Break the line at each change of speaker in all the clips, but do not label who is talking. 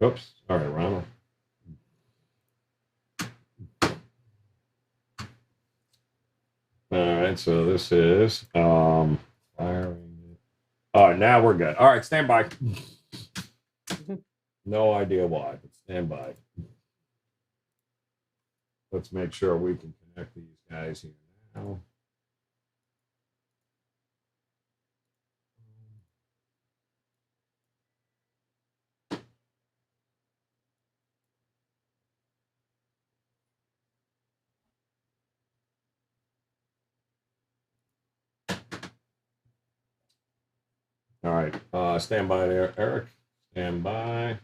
Oops. Sorry, Ronald. All right, so this is firing. All right, now we're good. All right, stand by. No idea why, but stand by. Let's make sure we can connect these guys here now. All right, stand by there, Eric. Stand by.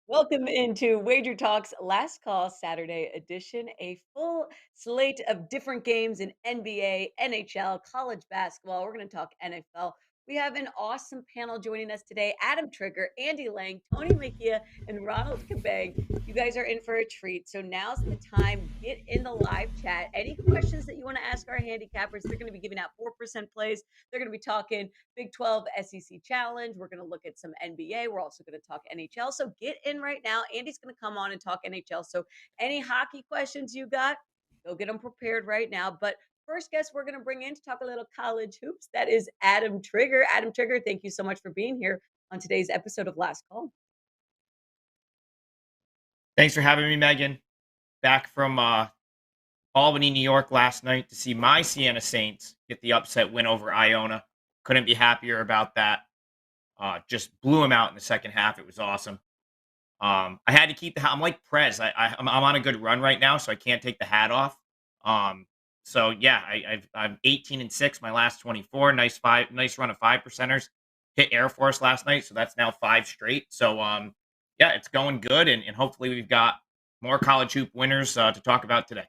Welcome into WagerTalk's Last Call Saturday edition, a full slate of different games in NBA, NHL, college basketball. We're going to talk NFL. We have an awesome panel joining us today. Adam Trigger, Andy Lang, Tony Mejia, and Ronald Cabang. You guys are in for a treat. So now's the time. Get in the live chat. Any questions that you want to ask our handicappers, they're going to be giving out 4% plays. They're going to be talking Big 12 SEC Challenge. We're going to look at some NBA. We're also going to talk NHL. So get in right now. Andy's going to come on and talk NHL. So any hockey questions you got, go get them prepared right now. But first guest we're going to bring in to talk a little college hoops, that is Adam Trigger. Adam Trigger, thank you so much for being here on today's episode of Last Call.
Thanks for having me, Megan. Back from Albany, New York last night to see my Siena Saints get the upset win over Iona. Couldn't be happier about that. Just blew them out in the second half. It was awesome. I had to keep the hat. I'm like Prez. I'm on a good run right now, so I can't take the hat off. So yeah, I'm 18-6 my last 24. Nice run of 5%ers. Hit Air Force last night, so that's now 5 straight. So yeah, it's going good, and hopefully we've got more college hoop winners to talk about today.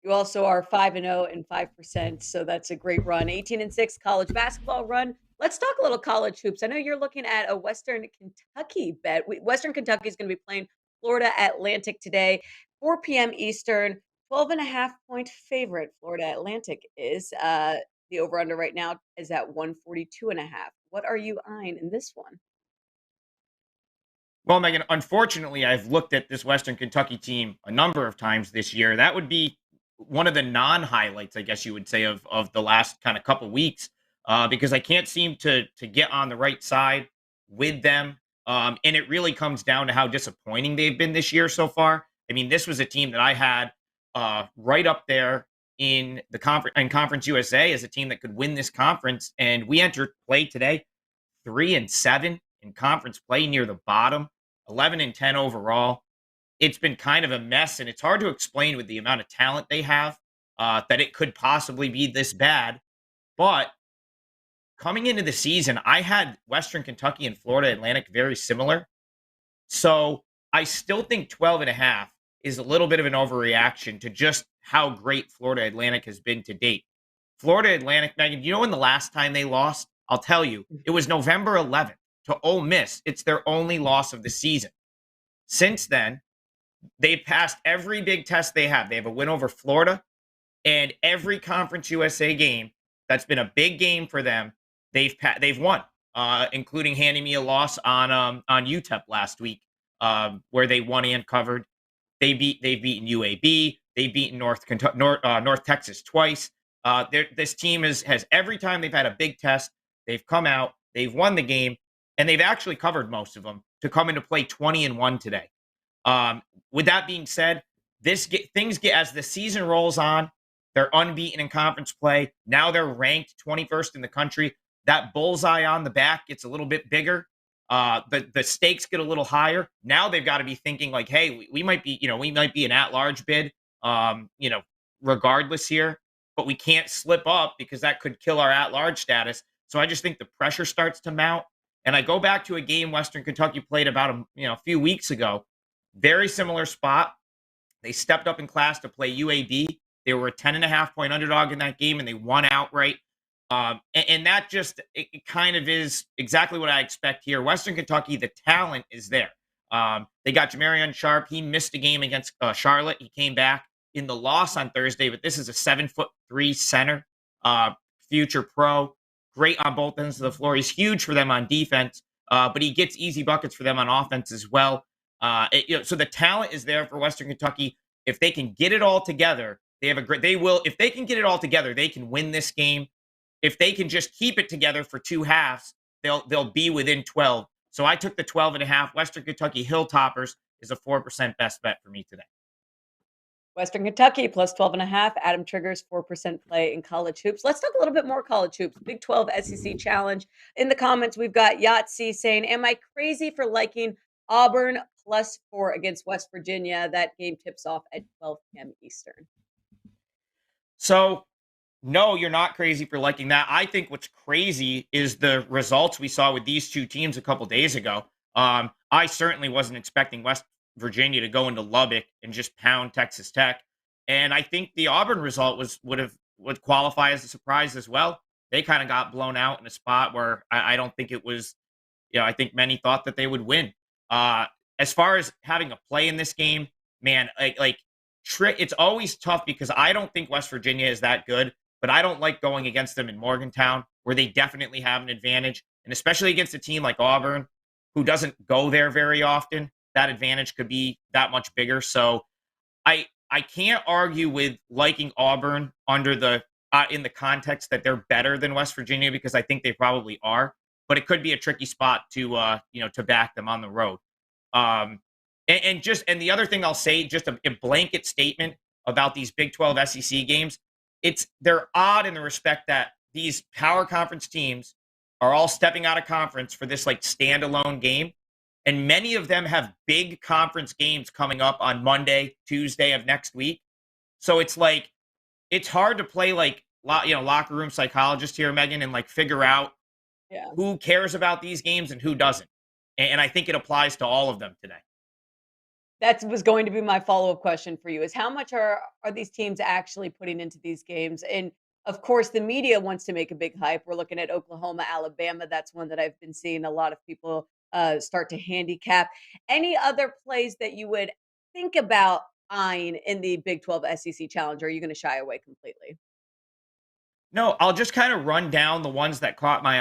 You also are 5-0 and 5%, so that's a great run. 18-6 college basketball run. Let's talk a little college hoops. I know you're looking at a Western Kentucky bet. Western Kentucky is going to be playing Florida Atlantic today, 4 p.m. Eastern. 12.5-point favorite. Florida Atlantic is the over/under right now is at 142.5. What are you eyeing in this one?
Well, Megan, unfortunately, I've looked at this Western Kentucky team a number of times this year. That would be one of the non-highlights, I guess you would say, of the last kind of couple weeks, because I can't seem to get on the right side with them. And it really comes down to how disappointing they've been this year so far. I mean, this was a team that I had right up there in the Conference USA as a team that could win this conference. And we entered play today 3-7 in conference play, near the bottom, 11-10 overall. It's been kind of a mess, and it's hard to explain with the amount of talent they have that it could possibly be this bad. But coming into the season, I had Western Kentucky and Florida Atlantic very similar. So I still think 12.5 is a little bit of an overreaction to just how great Florida Atlantic has been to date. Florida Atlantic, Meghan, you know when the last time they lost? I'll tell you. It was November 11th to Ole Miss. It's their only loss of the season. Since then, they've passed every big test they have. They have a win over Florida, and every Conference USA game that's been a big game for them, they've won, including handing me a loss on UTEP last week, where they won and covered. They've beaten UAB. They've beaten North Texas twice. This team has every time they've had a big test, they've come out, they've won the game, and they've actually covered most of them to come into play 20-1 today. With that being said, things get as the season rolls on, they're unbeaten in conference play. Now they're ranked 21st in the country. That bullseye on the back gets a little bit bigger. The stakes get a little higher. Now they've got to be thinking like, hey, we might be an at-large bid, regardless here, but we can't slip up because that could kill our at-large status. So I just think the pressure starts to mount. And I go back to a game Western Kentucky played about a few weeks ago. Very similar spot. They stepped up in class to play UAB. They were a 10.5-point underdog in that game, and they won outright. And that just it kind of is exactly what I expect here. Western Kentucky, the talent is there. They got Jamarion Sharp. He missed a game against Charlotte. He came back in the loss on Thursday, but this is a 7'3" center, future pro. Great on both ends of the floor. He's huge for them on defense, but he gets easy buckets for them on offense as well. So the talent is there for Western Kentucky. If they can get it all together, if they can get it all together, they can win this game. If they can just keep it together for two halves, they'll be within 12. So I took the 12.5. Western Kentucky Hilltoppers is a 4% best bet for me today.
Western Kentucky plus 12.5. Adam triggers 4% play in college hoops. Let's talk a little bit more college hoops. Big 12 SEC Challenge. In the comments, we've got Yahtzee saying, am I crazy for liking Auburn +4 against West Virginia? That game tips off at 12 p.m. Eastern.
So, no, you're not crazy for liking that. I think what's crazy is the results we saw with these two teams a couple days ago. I certainly wasn't expecting West Virginia to go into Lubbock and just pound Texas Tech. And I think the Auburn result would qualify as a surprise as well. They kind of got blown out in a spot where I don't think it was, I think many thought that they would win. As far as having a play in this game, man, it's always tough because I don't think West Virginia is that good, but I don't like going against them in Morgantown where they definitely have an advantage. And especially against a team like Auburn, who doesn't go there very often, that advantage could be that much bigger. So I can't argue with liking Auburn under in the context that they're better than West Virginia, because I think they probably are, but it could be a tricky spot to back them on the road. And the other thing I'll say, just a blanket statement about these Big 12 SEC games, they're odd in the respect that these power conference teams are all stepping out of conference for this standalone game. And many of them have big conference games coming up on Monday, Tuesday of next week. So it's hard to play locker room psychologist here, Meghan, and figure out who cares about these games and who doesn't. And I think it applies to all of them today.
That was going to be my follow-up question for you, is how much are these teams actually putting into these games? And of course, the media wants to make a big hype. We're looking at Oklahoma, Alabama. That's one that I've been seeing a lot of people start to handicap. Any other plays that you would think about eyeing in the Big 12 SEC Challenge, or are you going to shy away completely?
No, I'll just kind of run down the ones that caught my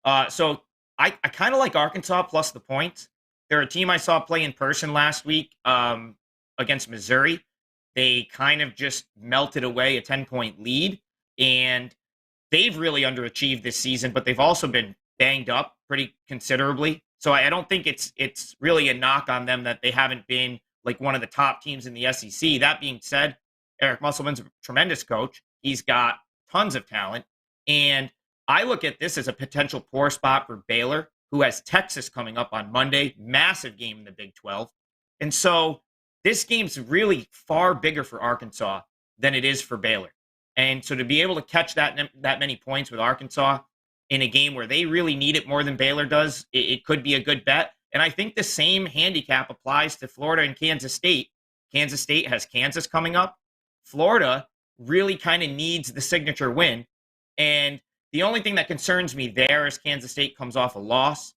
eye. So I kind of like Arkansas plus the points. They're a team I saw play in person last week against Missouri. They kind of just melted away a 10-point lead, and they've really underachieved this season, but they've also been banged up pretty considerably. So I don't think it's really a knock on them that they haven't been like one of the top teams in the SEC. That being said, Eric Musselman's a tremendous coach. He's got tons of talent. And I look at this as a potential poor spot for Baylor, who has Texas coming up on Monday, massive game in the Big 12. And so this game's really far bigger for Arkansas than it is for Baylor. And so to be able to catch that many points with Arkansas in a game where they really need it more than Baylor does, it could be a good bet. And I think the same handicap applies to Florida and Kansas State. Kansas State has Kansas coming up. Florida really kind of needs the signature win. And the only thing that concerns me there is Kansas State comes off a loss.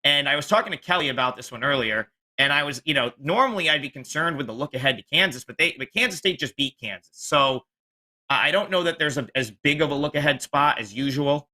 And I was talking to Kelly about this one earlier. And I was, normally I'd be concerned with the look ahead to Kansas, but Kansas State just beat Kansas. So I don't know that there's as big of a look ahead spot as usual.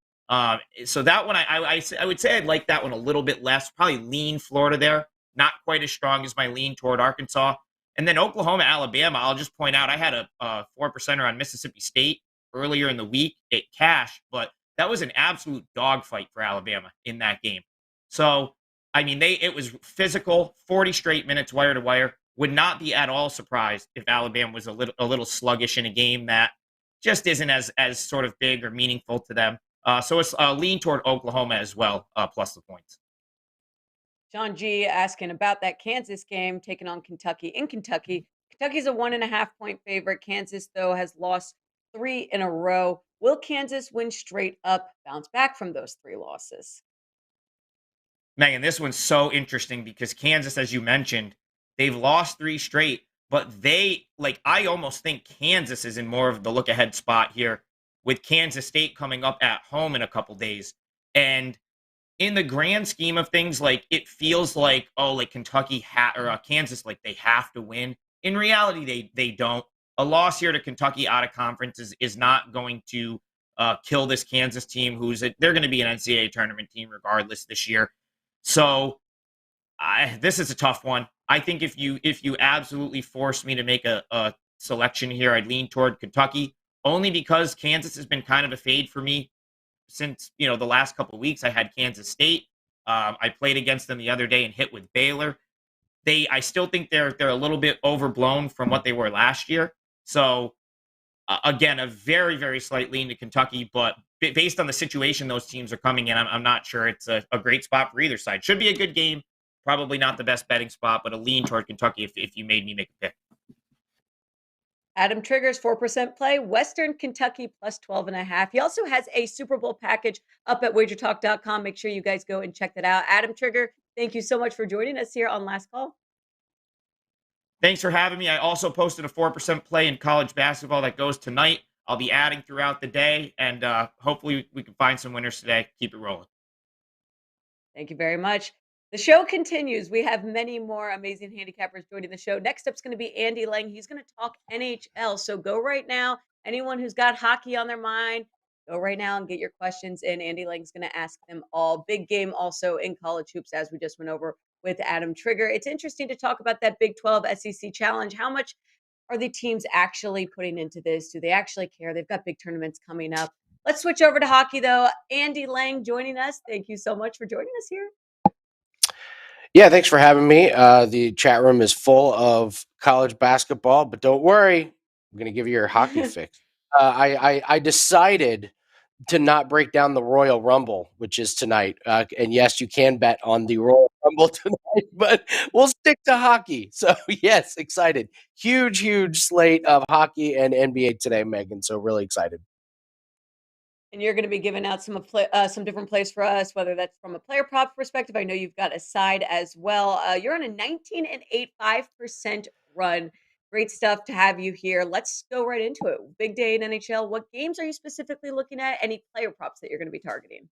So that one, I would say I'd like that one a little bit less. Probably lean Florida there. Not quite as strong as my lean toward Arkansas. And then Oklahoma, Alabama, I'll just point out I had a 4%er on Mississippi State earlier in the week. It cashed, but that was an absolute dogfight for Alabama in that game. So, I mean, it was physical, 40 straight minutes wire to wire. Would not be at all surprised if Alabama was a little sluggish in a game that just isn't as sort of big or meaningful to them. So it's a lean toward Oklahoma as well, plus the points.
John G asking about that Kansas game taking on Kentucky in Kentucky. Kentucky's a 1.5-point favorite. Kansas, though, has lost 3 in a row. Will Kansas win straight up, bounce back from those 3 losses?
Meghan, this one's so interesting because Kansas, as you mentioned, they've lost 3 straight, but I almost think Kansas is in more of the look ahead spot here with Kansas State coming up at home in a couple days. And in the grand scheme of things, it feels like, Kentucky or Kansas, they have to win. In reality, they don't. A loss here to Kentucky out of conference is not going to kill this Kansas team, they're going to be an NCAA tournament team regardless this year. So this is a tough one. I think if you absolutely force me to make a selection here, I'd lean toward Kentucky, only because Kansas has been kind of a fade for me since the last couple of weeks. I had Kansas State. I played against them the other day and hit with Baylor. I still think they're a little bit overblown from what they were last year. So again, a very, very slight lean to Kentucky, but based on the situation those teams are coming in, I'm not sure it's a great spot for either side. Should be a good game. Probably not the best betting spot, but a lean toward Kentucky if you made me make a pick.
Adam Trigger's 4% play, Western Kentucky plus 12.5. He also has a Super Bowl package up at WagerTalk.com. Make sure you guys go and check that out. Adam Trigger, thank you so much for joining us here on Last Call.
Thanks for having me. I also posted a 4% play in college basketball that goes tonight. I'll be adding throughout the day, and hopefully we can find some winners today. Keep it rolling.
Thank you very much. The show continues. We have many more amazing handicappers joining the show. Next up is going to be Andy Lang. He's going to talk NHL. So go right now. Anyone who's got hockey on their mind, go right now and get your questions in. Andy Lang's going to ask them all. Big game also in college hoops, as we just went over with Adam Trigger. It's interesting to talk about that Big 12 SEC challenge. How much are the teams actually putting into this? Do they actually care? They've got big tournaments coming up. Let's switch over to hockey, though. Andy Lang joining us. Thank you so much for joining us here.
Yeah, thanks for having me. The chat room is full of college basketball, but don't worry, I'm going to give you your hockey fix. I decided to not break down the Royal Rumble, which is tonight. And yes, you can bet on the Royal Rumble tonight, but we'll stick to hockey. So yes, excited. Huge slate of hockey and NBA today, Meghan. So really excited.
And you're going to be giving out some different plays for us, whether that's from a player prop perspective. I know you've got a side as well. You're on a 19.85% run. Great stuff to have you here. Let's go right into it. Big day in NHL. What games are you specifically looking at? Any player props that you're going to be targeting?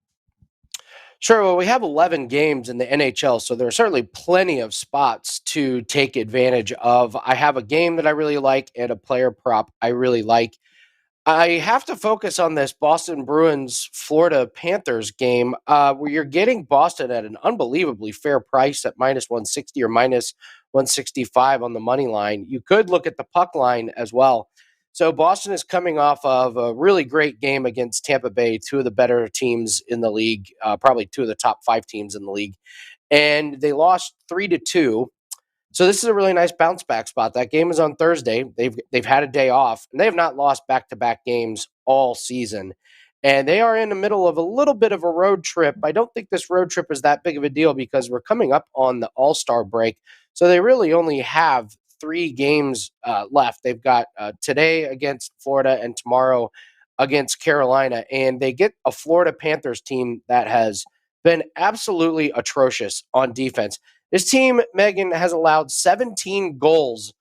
Sure. Well, we have 11 games in the NHL, so there are certainly plenty of spots to take advantage of. I have a game that I really like and a player prop I really like. I have to focus on this Boston Bruins Florida Panthers game where you're getting Boston at an unbelievably fair price at minus 160 or minus 165 on the money line. You could look at the puck line as well. So Boston is coming off of a really great game against Tampa Bay, two of the better teams in the league, probably two of the top 5 teams in the league. and they lost 3-2. So this is a really nice bounce back spot. That game is on Thursday. They've had a day off, and they have not lost back-to-back games all season. And they are in the middle of a little bit of a road trip. I don't think this road trip is that big of a deal because we're coming up on the All-Star break. So they really only have 3 games left. They've got today against Florida and tomorrow against Carolina. And they get a Florida Panthers team that has been absolutely atrocious on defense. This team, Megan, has allowed 17 goals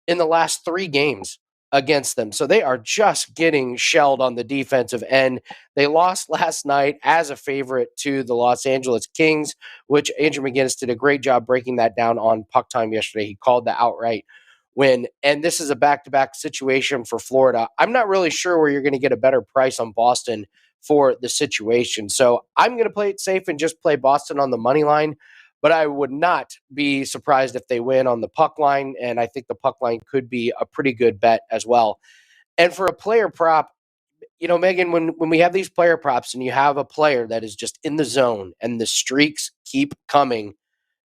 in the last 3 games against them. So they are just getting shelled on the defensive end. They lost last night as a favorite to the Los Angeles Kings, which Andrew McGinnis did a great job breaking that down on Puck Time yesterday. He called the outright win. And this is a back-to-back situation for Florida. I'm not really sure where you're going to get a better price on Boston for the situation. So I'm going to play it safe and just play Boston on the money line. But I would not be surprised if they win on the puck line, and I think the puck line could be a pretty good bet as well. And for a player prop, Megan, when we have these player props and you have a player that is just in the zone and the streaks keep coming,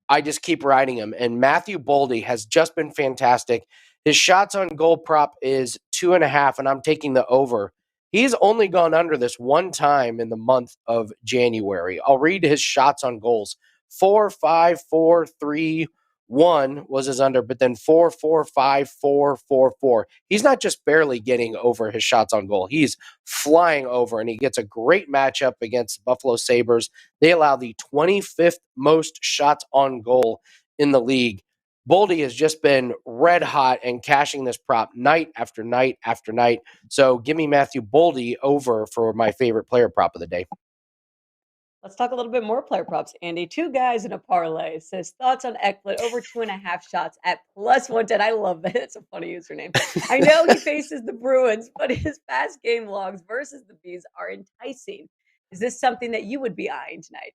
I just keep riding him. And Matthew Boldy has just been fantastic. His shots on goal prop is 2.5, and I'm taking the over. He's only gone under this one time in the month of January. I'll read his shots on goals. 4, 5, 4, 3, 1 was his under, but then 4, 4, 5, 4, 4, 4. He's not just barely getting over his shots on goal. He's flying over, and he gets a great matchup against the Buffalo Sabres. They allow the 25th most shots on goal in the league. Boldy has just been red hot and cashing this prop night after night after night. So give me Matthew Boldy over for my favorite player prop of the day.
Let's talk a little bit more player props, Andy. 2 guys in a parlay. Says thoughts on Ekblad over 2.5 shots at +110. I love that. It's a funny username. I know he faces the Bruins, but his past game logs versus the Bees are enticing. Is this something that you would be eyeing tonight?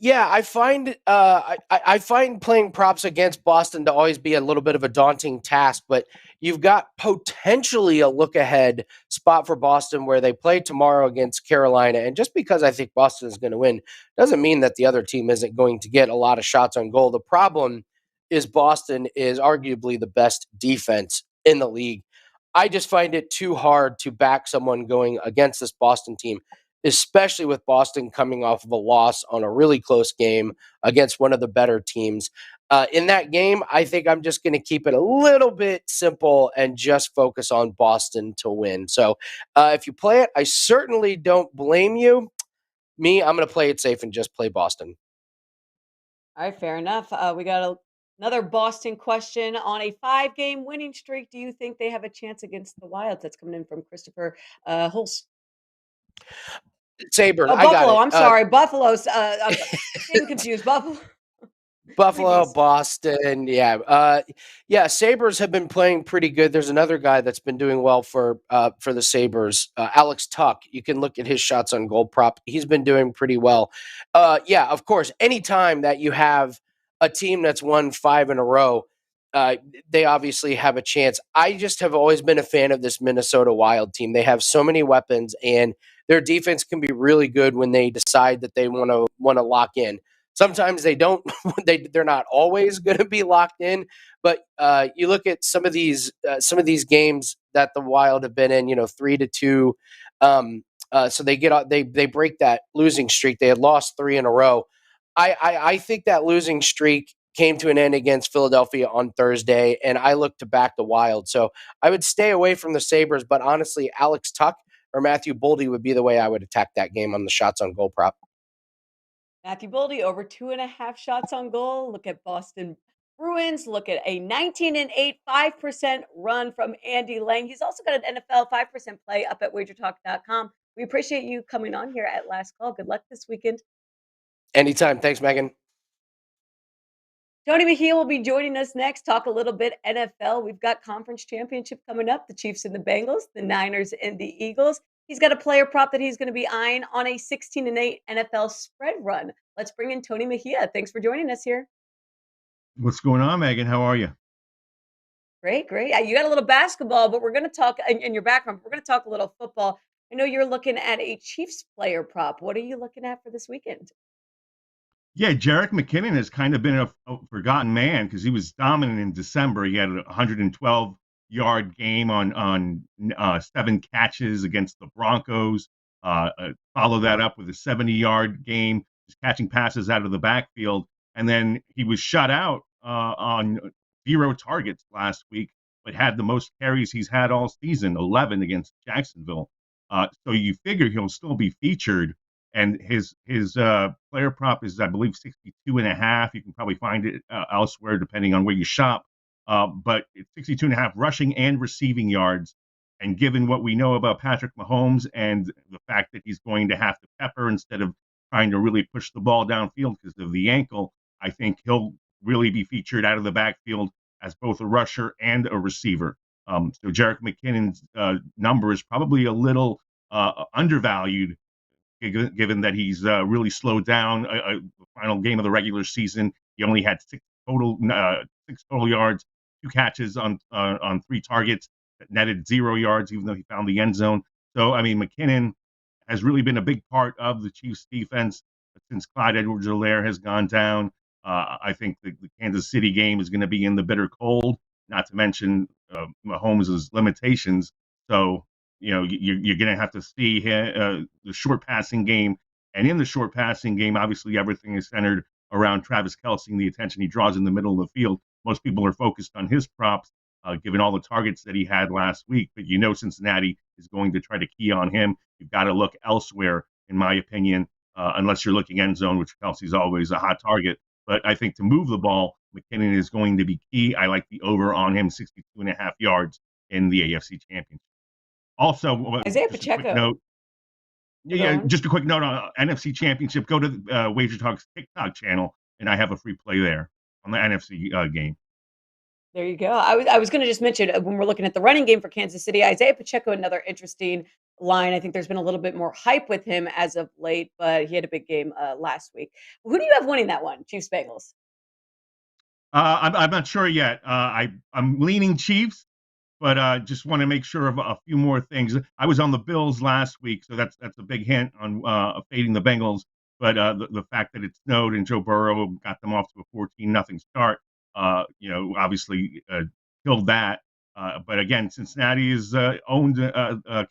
Yeah, I find I find playing props against Boston to always be a little bit of a daunting task, but you've got potentially a look ahead spot for Boston where they play tomorrow against Carolina. And just because I think Boston is going to win doesn't mean that the other team isn't going to get a lot of shots on goal. The problem is Boston is arguably the best defense in the league. I just find it too hard to back someone going against this Boston team, especially with Boston coming off of a loss on a really close game against one of the better teams. In that game, I think I'm just going to keep it a little bit simple and just focus on Boston to win. So if you play it, I certainly don't blame you. Me, I'm going to play it safe and just play Boston.
All right, fair enough. We got another Boston question. On a 5-game winning streak, do you think they have a chance against the Wilds? That's coming in from Christopher Hulse.
Sabres,
Oh,
I got
Buffalo.
it.
I'm sorry. Buffalo's. I'm getting confused.
Buffalo,
Please.
Boston, yeah. Sabres have been playing pretty good. There's another guy that's been doing well for the Sabres, Alex Tuck. You can look at his shots on goal prop. He's been doing pretty well. Yeah, of course. Anytime that you have a team that's won 5 in a row, they obviously have a chance. I just have always been a fan of this Minnesota Wild team. They have so many weapons, and their defense can be really good when they decide that they want to lock in. Sometimes they don't. They're not always going to be locked in. But you look at some of these games that the Wild have been in. 3-2. So they break that losing streak. They had lost 3 in a row. I think that losing streak came to an end against Philadelphia on Thursday, and I look to back the Wild. So I would stay away from the Sabres. But honestly, Alex Tuck or Matthew Boldy would be the way I would attack that game on the shots on goal prop.
Matthew Boldy over 2.5 shots on goal. Look at Boston Bruins. Look at a 19-8, 5% run from Andy Lang. He's also got an NFL 5% play up at WagerTalk.com. We appreciate you coming on here at Last Call. Good luck this weekend.
Anytime. Thanks, Megan.
Tony Mejia will be joining us next. Talk a little bit NFL. We've got conference championship coming up. The Chiefs and the Bengals, the Niners and the Eagles. He's got a player prop that he's going to be eyeing on a 16-8 NFL spread run. Let's bring in Tony Mejia. Thanks for joining us here.
What's going on, Megan? How are you?
Great. You got a little basketball, but we're going to talk in your background. We're going to talk a little football. I know you're looking at a Chiefs player prop. What are you looking at for this weekend?
Yeah, Jerick McKinnon has kind of been a forgotten man because he was dominant in December. He had a 112-yard game on 7 catches against the Broncos. Follow that up with a 70-yard game, just catching passes out of the backfield. And then he was shut out on 0 targets last week, but had the most carries he's had all season, 11 against Jacksonville. So you figure he'll still be featured, and his player prop is, I believe, 62.5. You can probably find it elsewhere depending on where you shop. But it's 62.5 rushing and receiving yards. And given what we know about Patrick Mahomes and the fact that he's going to have to pepper instead of trying to really push the ball downfield because of the ankle, I think he'll really be featured out of the backfield as both a rusher and a receiver. So Jerick McKinnon's number is probably a little undervalued, given that he's really slowed down. The final game of the regular season, he only had 6 total yards, 2 catches on 3 targets that netted 0 yards, even though he found the end zone. So, I mean, McKinnon has really been a big part of the Chiefs' defense since Clyde Edwards-Helaire has gone down. I think the Kansas City game is going to be in the bitter cold, not to mention Mahomes' limitations. So, you're going to have to see the short passing game. And in the short passing game, obviously, everything is centered around Travis Kelce and the attention he draws in the middle of the field. Most people are focused on his props, given all the targets that he had last week. But Cincinnati is going to try to key on him. You've got to look elsewhere, in my opinion, unless you're looking end zone, which Kelce's always a hot target. But I think to move the ball, McKinnon is going to be key. I like the over on him, 62.5 yards in the AFC Championship. Also,
Isaiah Pacheco.
Just a quick note on NFC Championship. Go to WagerTalk's TikTok channel, and I have a free play there on the NFC game.
There you go. I was going to just mention when we're looking at the running game for Kansas City, Isaiah Pacheco, another interesting line. I think there's been a little bit more hype with him as of late, but he had a big game last week. Who do you have winning that one? Chiefs Bengals.
I'm not sure yet. I'm leaning Chiefs, but just want to make sure of a few more things. I was on the Bills last week, so that's a big hint on fading the Bengals. But the fact that it snowed and Joe Burrow got them off to a 14-0 start, obviously killed that. But again, Cincinnati has owned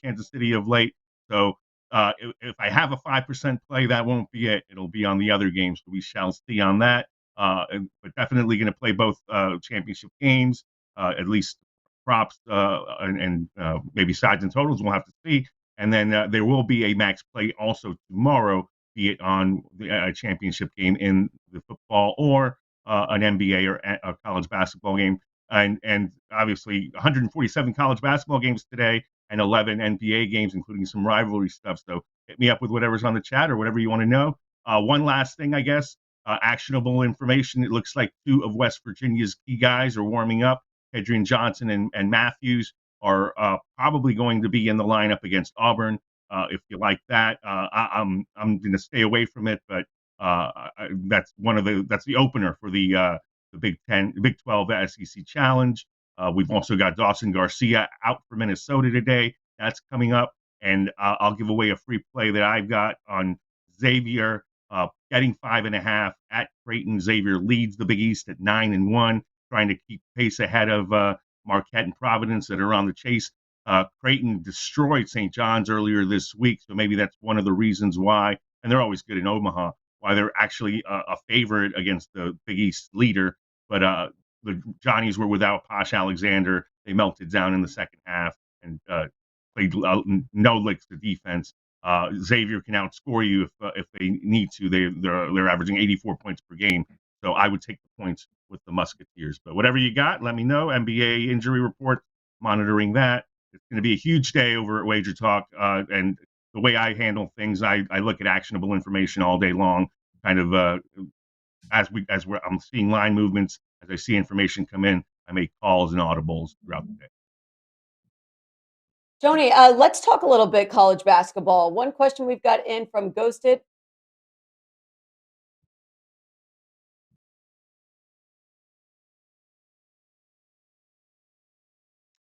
Kansas City of late. So if I have a 5% play, that won't be it. It'll be on the other games. So we shall see on that. But definitely going to play both championship games, at least props and maybe sides and totals. We'll have to see. And then there will be a max play also tomorrow, be it on the championship game in the football or an NBA or a college basketball game. And obviously 147 college basketball games today and 11 NBA games, including some rivalry stuff. So hit me up with whatever's on the chat or whatever you want to know. One last thing, I guess, actionable information. It looks like 2 of West Virginia's key guys are warming up. Adrian Johnson and Matthews are probably going to be in the lineup against Auburn. If you like that, I'm going to stay away from it, but that's the opener for the Big 12 SEC Challenge. We've also got Dawson Garcia out for Minnesota today. That's coming up, and I'll give away a free play that I've got on Xavier getting 5.5 at Creighton. Xavier leads the Big East at 9-1. Trying to keep pace ahead of Marquette and Providence that are on the chase. Creighton destroyed St. John's earlier this week, so maybe that's one of the reasons why, and they're always good in Omaha, why they're actually a favorite against the Big East leader. But the Johnnies were without Posh Alexander. They melted down in the second half and played no licks to defense. Xavier can outscore you if they need to. They're averaging 84 points per game. So I would take the points with the Musketeers. But whatever you got, let me know. NBA injury report, monitoring that. It's going to be a huge day over at Wager Talk. And the way I handle things, I look at actionable information all day long. Kind of I'm seeing line movements, as I see information come in, I make calls and audibles throughout the day.
Tony, let's talk a little bit college basketball. One question we've got in from Ghosted.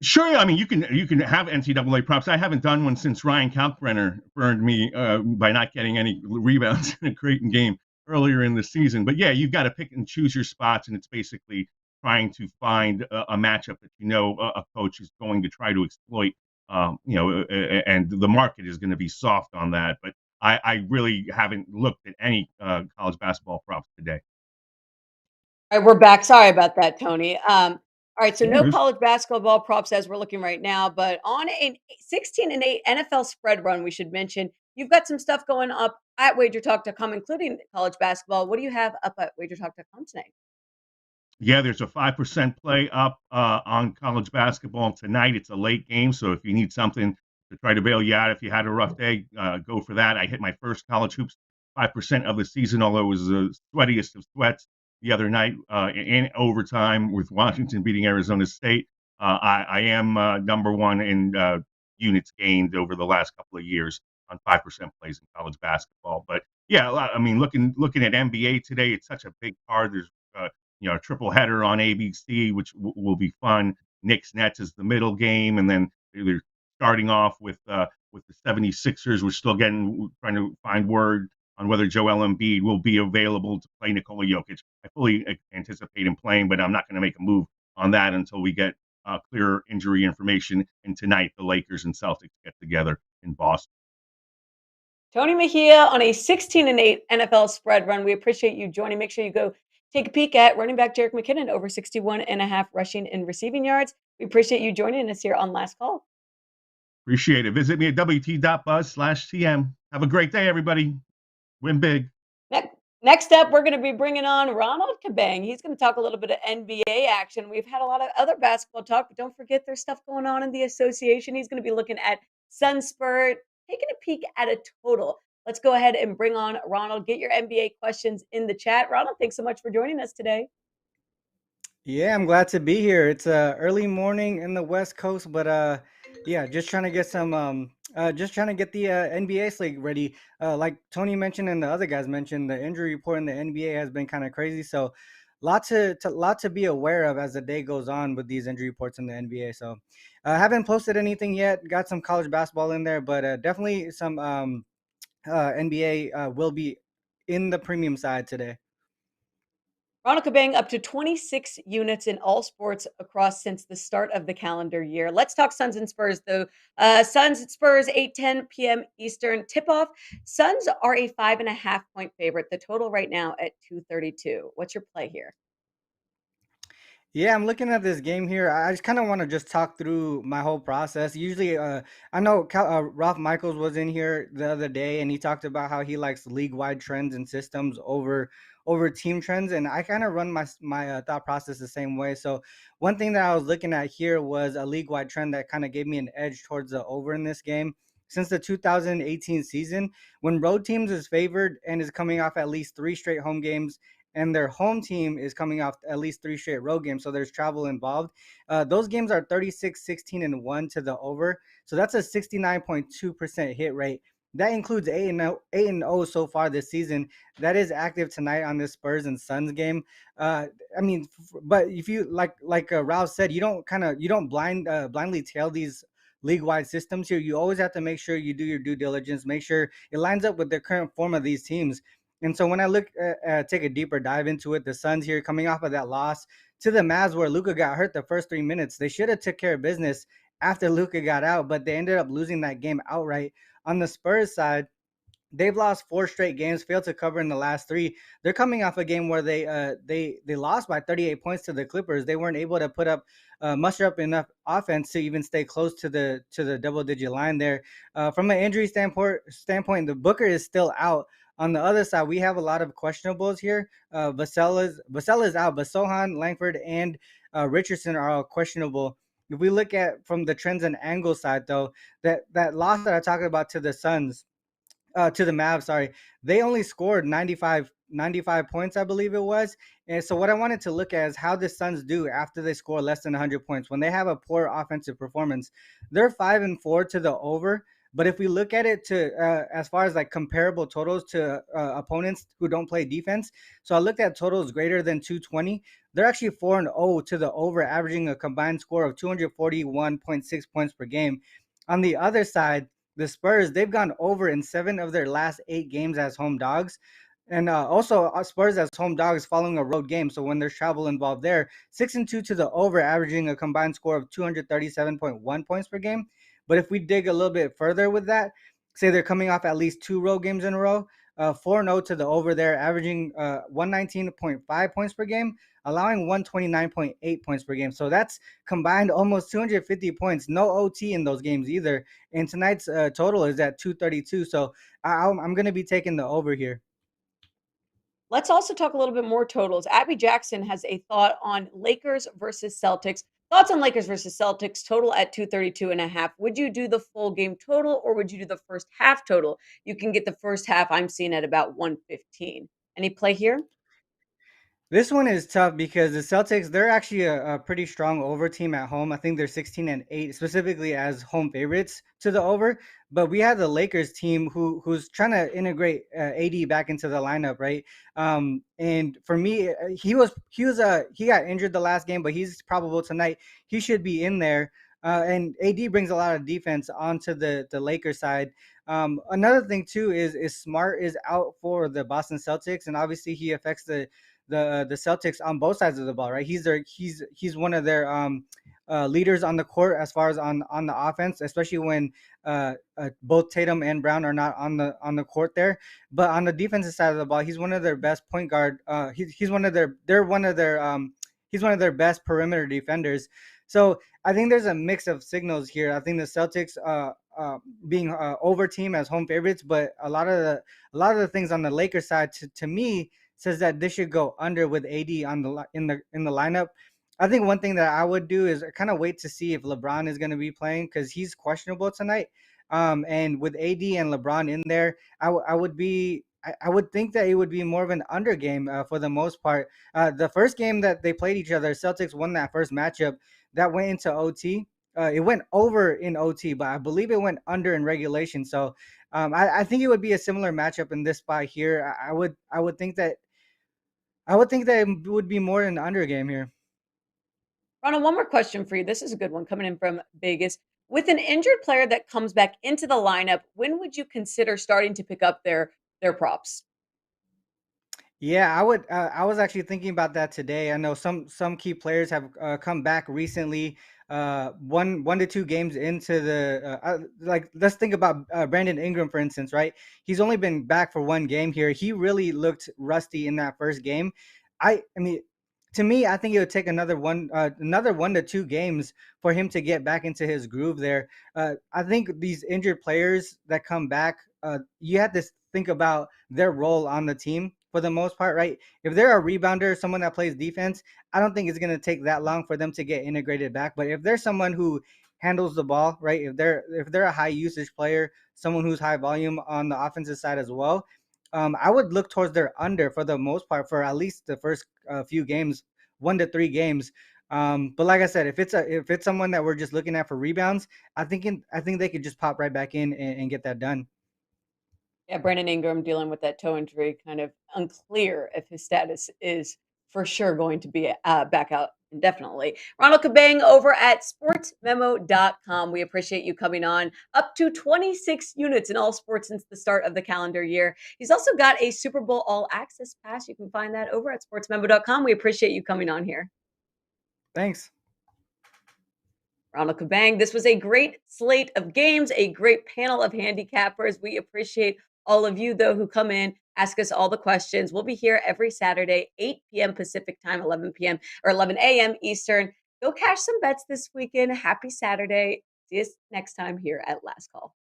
Sure. I mean, you can have NCAA props. I haven't done one since Ryan Kalkbrenner burned me by not getting any rebounds in a Creighton game earlier in the season. But yeah, you've got to pick and choose your spots, and it's basically trying to find a matchup that a coach is going to try to exploit. And the market is going to be soft on that. But I really haven't looked at any college basketball props today.
All right, we're back. Sorry about that, Tony. All right, so no
Yes.
college basketball props as we're looking right now, but on a 16-8 NFL spread run, we should mention you've got some stuff going up at WagerTalk.com, including college basketball. What do you have up at WagerTalk.com tonight?
Yeah, there's a 5% play up on college basketball tonight. It's a late game, so if you need something to try to bail you out if you had a rough day, go for that. I hit my first college hoops 5% of the season, although it was the sweatiest of sweats the other night in overtime with Washington beating Arizona State. I am number one in units gained over the last couple of years on 5% plays in college basketball. But yeah, looking at NBA today, it's such a big card. There's a triple header on ABC, which will be fun. Knicks Nets is the middle game, and then they're starting off with the 76ers. We're still trying to find word on whether Joel Embiid will be available to play Nikola Jokic. I fully anticipate him playing, but I'm not going to make a move on that until we get clearer injury information. And tonight, the Lakers and Celtics get together in Boston.
Tony Mejia on a 16-8 NFL spread run. We appreciate you joining. Make sure you go take a peek at running back Jerick McKinnon, over 61.5 rushing and receiving yards. We appreciate you joining us here on Last Call.
Appreciate it. Visit me at wt.buzz/TM. Have a great day, everybody. Win big.
Next up, we're going to be bringing on Ronald Cabang. He's going to talk a little bit of NBA action. We've had a lot of other basketball talk, but don't forget there's stuff going on in the association. He's going to be looking at Sunspur, taking a peek at a total. Let's go ahead and bring on Ronald. Get your NBA questions in the chat. Ronald, thanks so much for joining us today.
Yeah, I'm glad to be here. It's early morning in the West Coast, but yeah, just trying to get some just trying to get the NBA slate ready. Like Tony mentioned and the other guys mentioned, the injury report in the NBA has been kind of crazy. So lot to be aware of as the day goes on with these injury reports in the NBA. So I haven't posted anything yet. Got some college basketball in there, but definitely some NBA will be in the premium side today.
Ronald Cabang up to 26 units in all sports across since the start of the calendar year. Let's talk Suns and Spurs, though. Suns and Spurs, 8:10 p.m. Eastern tip-off. Suns are a 5.5-point favorite. The total right now at 232. What's your play here?
Yeah, I'm looking at this game here. I just kind of want to just talk through my whole process. Usually, I know Ralph Michaels was in here the other day, and he talked about how he likes league-wide trends and systems over team trends, and I kind of run my thought process the same way. So one thing that I was looking at here was a league-wide trend that kind of gave me an edge towards the over in this game. Since the 2018 season, when road teams is favored and is coming off at least 3 straight home games, and their home team is coming off at least 3 straight road games, so there's travel involved. Those games are 36, 16, and 1 to the over. So that's a 69.2% hit rate. That includes 8-0 so far this season. That is active tonight on this Spurs and Suns game. But if you like Ralph said, you don't blindly tail these league-wide systems here. You always have to make sure you do your due diligence, make sure it lines up with the current form of these teams. And so when I take a deeper dive into it, the Suns here coming off of that loss to the Mavs where Luka got hurt the first 3 minutes, they should have took care of business after Luka got out, but they ended up losing that game outright. On the Spurs side, they've lost 4 straight games, failed to cover in the last 3. They're coming off a game where they lost by 38 points to the Clippers. They weren't able to muster up enough offense to even stay close to the double-digit line there. From an injury standpoint, the Booker is still out. On the other side, we have a lot of questionables here. Vassell is out, but Sohan, Langford, and Richardson are all questionable. If we look at from the trends and angle side, though, that loss that I talked about to the Suns, to the Mavs, sorry, they only scored 95 points, I believe it was. And so what I wanted to look at is how the Suns do after they score less than 100 points. When they have a poor offensive performance, they're 5-4 to the over. But if we look at it to as far as like comparable totals to opponents who don't play defense, so I looked at totals greater than 220. They're actually 4-0 to the over, averaging a combined score of 241.6 points per game. On the other side, the Spurs, they've gone over in 7 of their last 8 games as home dogs. And also, Spurs as home dogs following a road game. So when there's travel involved there, 6-2 to the over, averaging a combined score of 237.1 points per game. But if we dig a little bit further with that, say they're coming off at least 2 road games in a row, 4-0 to the over there, averaging 119.5 points per game, allowing 129.8 points per game. So that's combined almost 250 points. No OT in those games either. And tonight's total is at 232. So I'm going to be taking the over here.
Let's also talk a little bit more totals. Abby Jackson has a thought on Lakers versus Celtics. Thoughts on Lakers versus Celtics, total at 232.5. Would you do the full game total or would you do the first half total? You can get the first half I'm seeing at about 115. Any play here?
This one is tough because the Celtics, they're actually a pretty strong over team at home. I think they're 16-8, specifically as home favorites to the over. But we have the Lakers team who's trying to integrate AD back into the lineup, right? And for me, he got injured the last game, but he's probable tonight. He should be in there. And AD brings a lot of defense onto the Lakers side. Another thing too is Smart is out for the Boston Celtics, and obviously he affects the Celtics on both sides of the ball, right? He's one of their leaders on the court as far as on the offense, especially when both Tatum and Brown are not on the court there. But on the defensive side of the ball, he's one of their best point guard. He's one of their best perimeter defenders. So I think there's a mix of signals here. I think the Celtics being over team as home favorites, but a lot of the things on the Lakers side to me says that this should go under with AD on in the lineup. I think one thing that I would do is kind of wait to see if LeBron is going to be playing because he's questionable tonight. And with AD and LeBron in there, I would think that it would be more of an under game for the most part. The first game that they played each other, Celtics won that first matchup. That went into OT. It went over in OT, but I believe it went under in regulation. So I think it would be a similar matchup in this spot here. I would think that it would be more an under game here.
Ronald, one more question for you. This is a good one coming in from Vegas. With an injured player that comes back into the lineup, when would you consider starting to pick up their props?
Yeah, I would. I was actually thinking about that today. I know some key players have come back recently. One to two games into like let's think about Brandon Ingram for instance, right? He's only been back for one game here. He really looked rusty in that first game. I mean, to me, I think it would take another 1 to 2 games for him to get back into his groove there. I think these injured players that come back, you have to think about their role on the team for the most part, right? If they're a rebounder, someone that plays defense, I don't think it's going to take that long for them to get integrated back. But if there's someone who handles the ball, right? If they're a high usage player, someone who's high volume on the offensive side as well, I would look towards their under for the most part for at least the first few games, 1 to 3 games. But like I said, if it's someone that we're just looking at for rebounds, I think they could just pop right back in and get that done.
Yeah, Brandon Ingram dealing with that toe injury, kind of unclear if his status is for sure going to be back out indefinitely. Ronald Cabang over at sportsmemo.com. We appreciate you coming on. Up to 26 units in all sports since the start of the calendar year. He's also got a Super Bowl All Access Pass. You can find that over at sportsmemo.com. We appreciate you coming on here.
Thanks.
Ronald Cabang. This was a great slate of games, a great panel of handicappers. We appreciate all of you, though, who come in, ask us all the questions. We'll be here every Saturday, 8 p.m. Pacific time, 11 p.m. or 11 a.m. Eastern. Go cash some bets this weekend. Happy Saturday. See us next time here at Last Call.